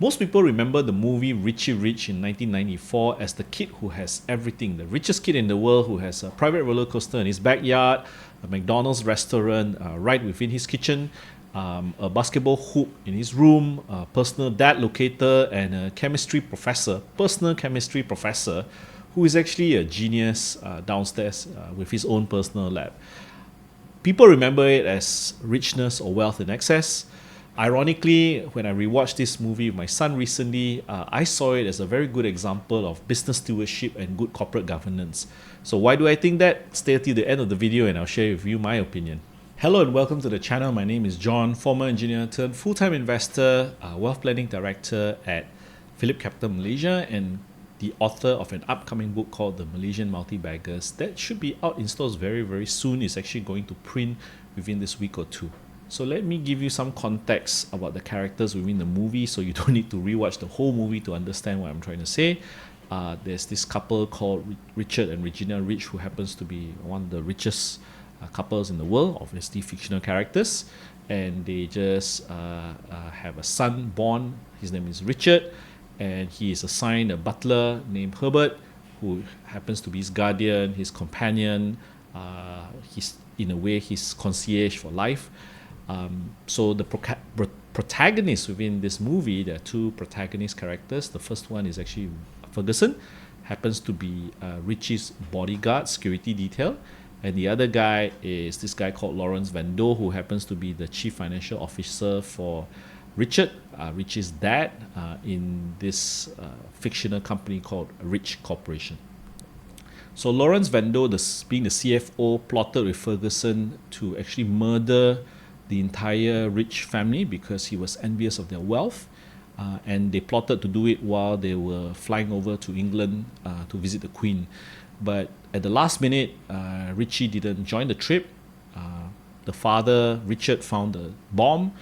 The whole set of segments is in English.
Most people remember the movie Richie Rich in 1994 as the kid who has everything, the richest kid in the world who has a private roller coaster in his backyard, a McDonald's restaurant right within his kitchen, a basketball hoop in his room, a personal dad locator, and a personal chemistry professor, who is actually a genius downstairs with his own personal lab. People remember it as richness or wealth in excess. Ironically, when I rewatched this movie with my son recently, I saw it as a very good example of business stewardship and good corporate governance. So why do I think that? Stay till the end of the video and I'll share with you my opinion. Hello and welcome to the channel. My name is John, former engineer turned full-time investor, wealth planning director at Phillip Capital Malaysia, and the author of an upcoming book called The Malaysian Multi-Baggers that should be out in stores very, very soon. It's actually going to print within this week or two. So let me give you some context about the characters within the movie so you don't need to rewatch the whole movie to understand what I'm trying to say. There's this couple called Richard and Regina Rich, who happens to be one of the richest couples in the world, obviously fictional characters, and they just have a son born. His name is Richard, and he is assigned a butler named Herbert, who happens to be his guardian, his companion, he's in a way his concierge for life. So the protagonists within this movie, there are two protagonist characters. The first one is actually Ferguson, happens to be Richie's bodyguard, security detail. And the other guy is this guy called Lawrence Van Doo, who happens to be the chief financial officer for Richard, Richie's dad, in this fictional company called Rich Corporation. So Lawrence Van Doo, being the CFO, plotted with Ferguson to actually murder the entire Rich family because he was envious of their wealth, and they plotted to do it while they were flying over to England to visit the Queen. But at the last minute, Richie didn't join the trip. The father, Richard, found a bomb,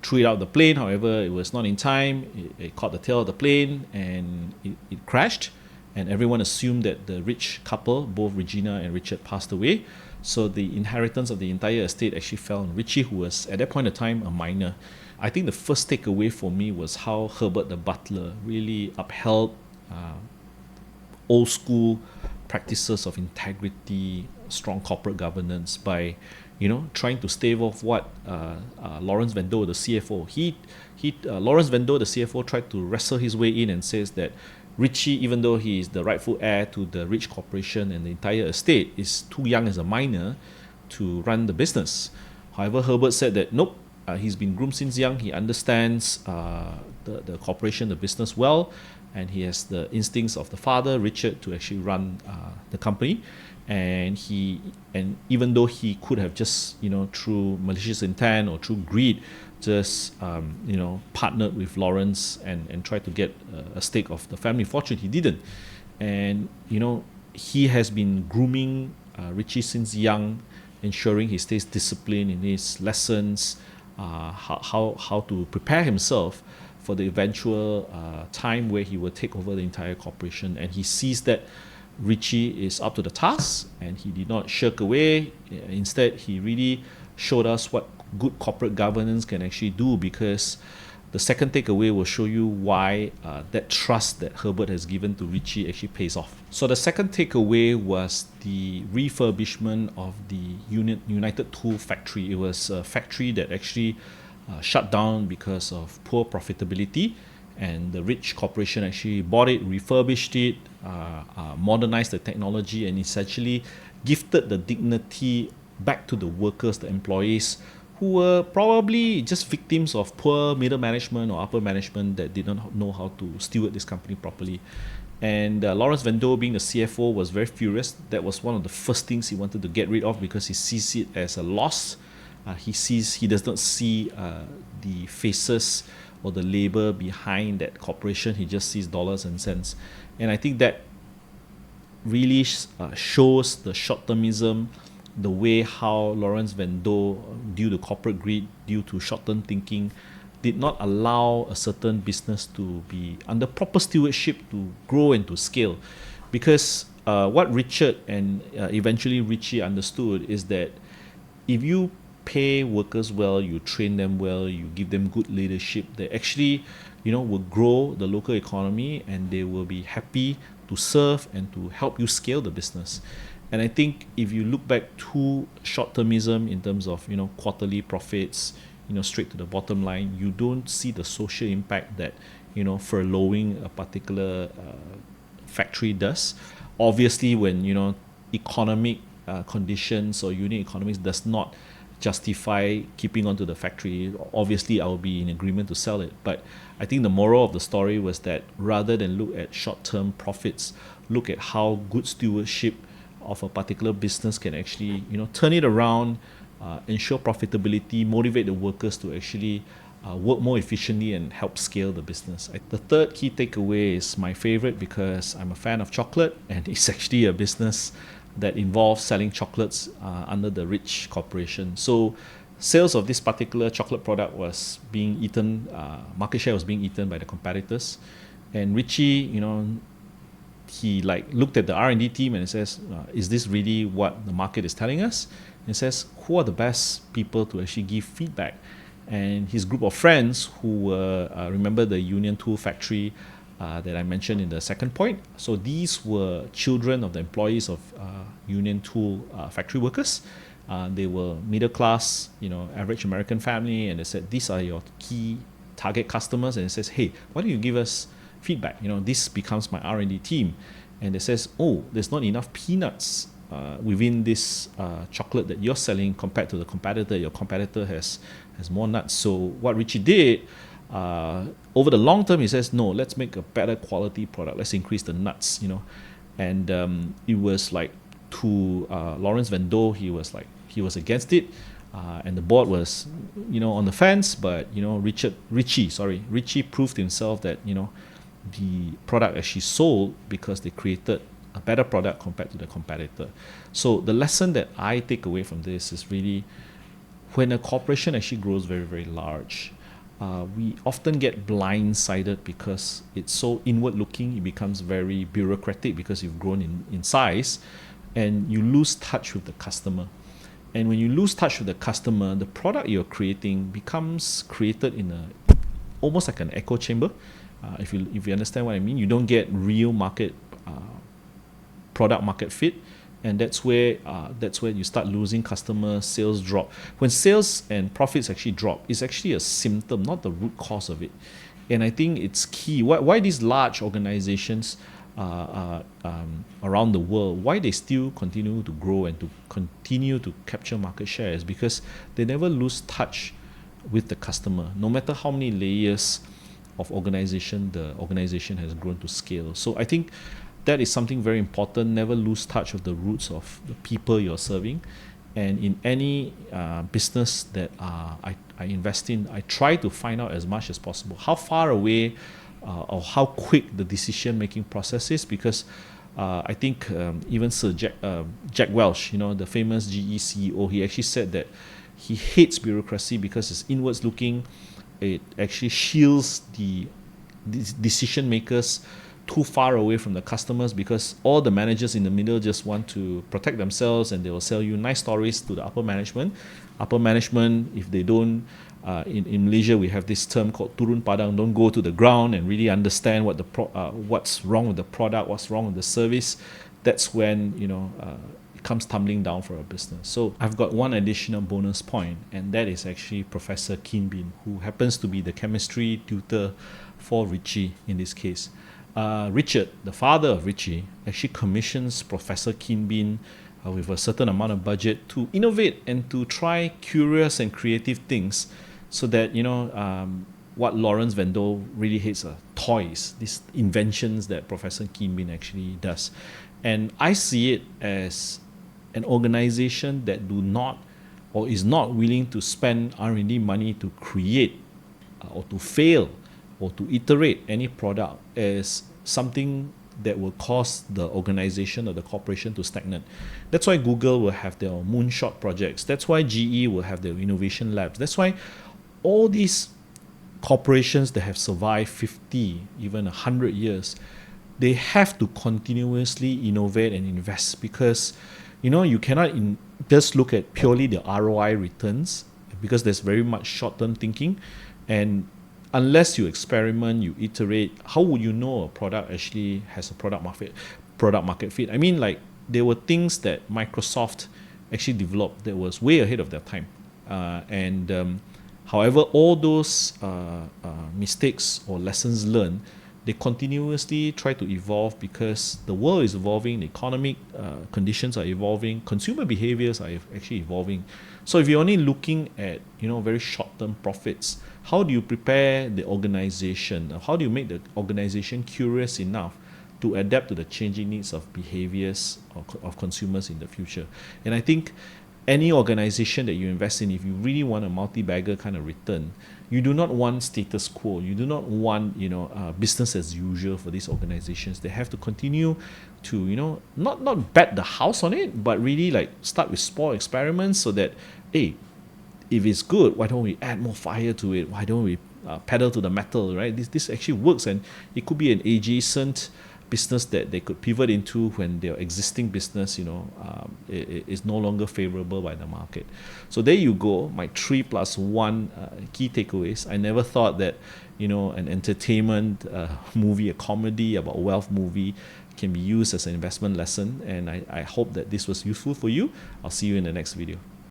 threw it out the plane. However, it was not in time. It caught the tail of the plane and it crashed. And everyone assumed that the rich couple, both Regina and Richard, passed away. So the inheritance of the entire estate actually fell on Richie, who was at that point in time a minor. I think the first takeaway for me was how Herbert the butler really upheld old school practices of integrity, strong corporate governance by, trying to stave off what Lawrence Van Doo, the CFO, Lawrence Van Doo, the CFO, tried to wrestle his way in and says that Richie, even though he is the rightful heir to the Rich Corporation and the entire estate, is too young as a minor to run the business. However, Herbert said that nope, he's been groomed since young. He understands the corporation, the business well, and he has the instincts of the father, Richard, to actually run the company. And even though he could have just, through malicious intent or through greed, just partnered with Lawrence and tried to get a stake of the family fortune, he didn't. And he has been grooming Richie since young, ensuring he stays disciplined in his lessons, how to prepare himself for the eventual time where he will take over the entire corporation. And he sees that Richie is up to the task, and he did not shirk away. Instead, he really showed us what good corporate governance can actually do, because the second takeaway will show you why that trust that Herbert has given to Richie actually pays off. So the second takeaway was the refurbishment of the United Tool factory. It was a factory that actually shut down because of poor profitability, and the Rich Corporation actually bought it, refurbished it, modernized the technology, and essentially gifted the dignity back to the workers, the employees, who were probably just victims of poor middle management or upper management that did not know how to steward this company properly. And Lawrence Van Doo, being the CFO, was very furious. That was one of the first things he wanted to get rid of because he sees it as a loss. He does not see the faces or the labor behind that corporation. He just sees dollars and cents. And I think that really shows the short-termism, the way how Lawrence Van Doo, due to corporate greed, due to short-term thinking, did not allow a certain business to be under proper stewardship to grow and to scale. Because what Richard and eventually Richie understood is that if you pay workers well, you train them well, you give them good leadership, they actually will grow the local economy, and they will be happy to serve and to help you scale the business. And I think if you look back to short-termism in terms of quarterly profits, straight to the bottom line, you don't see the social impact that furloughing a particular factory does. Obviously, when economic conditions or unit economics does not justify keeping onto the factory, obviously I will be in agreement to sell it. But I think the moral of the story was that rather than look at short-term profits, look at how good stewardship of a particular business can actually turn it around, ensure profitability, motivate the workers to actually work more efficiently and help scale the business. The third key takeaway is my favorite because I'm a fan of chocolate, and it's actually a business that involves selling chocolates under the Rich Corporation. So sales of this particular chocolate product was being eaten, market share was being eaten by the competitors. And Richie, he looked at the R&D team and he says, is this really what the market is telling us? And he says, who are the best people to actually give feedback? And his group of friends who were, remember the Union Tool factory that I mentioned in the second point. So these were children of the employees of Union Tool factory workers. They were middle class, average American family, and they said, these are your key target customers. And it says, hey, why don't you give us feedback? This becomes my R&D team. And it says, oh, there's not enough peanuts within this chocolate that you're selling compared to the competitor. Your competitor has more nuts. So what Richie did, over the long term, he says, no, let's make a better quality product. Let's increase the nuts, And it was to Lawrence Van Doe, he was against it. And the board was, on the fence, but, Richie proved himself that, the product actually sold because they created a better product compared to the competitor. So the lesson that I take away from this is really, when a corporation actually grows very, very large, we often get blindsided because it's so inward looking. It becomes very bureaucratic because you've grown in size, and you lose touch with the customer. And when you lose touch with the customer, the product you're creating becomes created in almost like an echo chamber. If you understand what I mean, you don't get real product market fit, and that's where you start losing customers. Sales drop. When sales and profits actually drop, it's actually a symptom, not the root cause of it. And I think it's key. Why these large organizations around the world, why they still continue to grow and to continue to capture market share, is because they never lose touch with the customer, no matter how many layers of organization the organization has grown to scale. So I think that is something very important. Never lose touch of the roots of the people you're serving. And in any business that I invest in, I try to find out as much as possible how far away or how quick the decision-making process is, because I think even Sir Jack Welch, the famous GE CEO, he actually said that he hates bureaucracy because it's inwards looking. It actually shields the decision makers too far away from the customers, because all the managers in the middle just want to protect themselves, and they will sell you nice stories to the upper management. Upper management, if they don't, in Malaysia we have this term called turun padang, don't go to the ground and really understand what's wrong with the product, what's wrong with the service. That's when it comes tumbling down for a business. So I've got one additional bonus point, and that is actually Professor Keen Bin, who happens to be the chemistry tutor for Richie in this case. Richard, the father of Richie, actually commissions Professor Keen Bin with a certain amount of budget to innovate and to try curious and creative things, so that what Lawrence Van Doe really hates are toys, these inventions that Professor Keen Bin actually does. And I see it as an organization that do not or is not willing to spend R&D money to create or to fail or to iterate any product as something that will cause the organization or the corporation to stagnate. That's why Google will have their moonshot projects. That's why GE will have their innovation labs. That's why all these corporations that have survived 50, even 100 years, they have to continuously innovate and invest, because you cannot just look at purely the ROI returns, because there's very much short-term thinking. And unless you experiment, you iterate, how would you know a product actually has a product market fit? I mean, like, there were things that Microsoft actually developed that was way ahead of their time. However, all those mistakes or lessons learned, they continuously try to evolve because the world is evolving, the economic conditions are evolving, consumer behaviors are actually evolving. So if you're only looking at very short-term profits, how do you prepare the organization? How do you make the organization curious enough to adapt to the changing needs of behaviors of consumers in the future? And I think any organization that you invest in, if you really want a multi-bagger kind of return, you do not want status quo. You do not want business as usual for these organizations. They have to continue to not bet the house on it, but really like start with small experiments so that, hey, if it's good, why don't we add more fire to it? Why don't we pedal to the metal, right? This actually works, and it could be an adjacent business that they could pivot into when their existing business is no longer favorable by the market. So there you go, my 3+1 key takeaways. I never thought that an entertainment movie, a comedy about wealth movie, can be used as an investment lesson, and I hope that this was useful for you. I'll see you in the next video.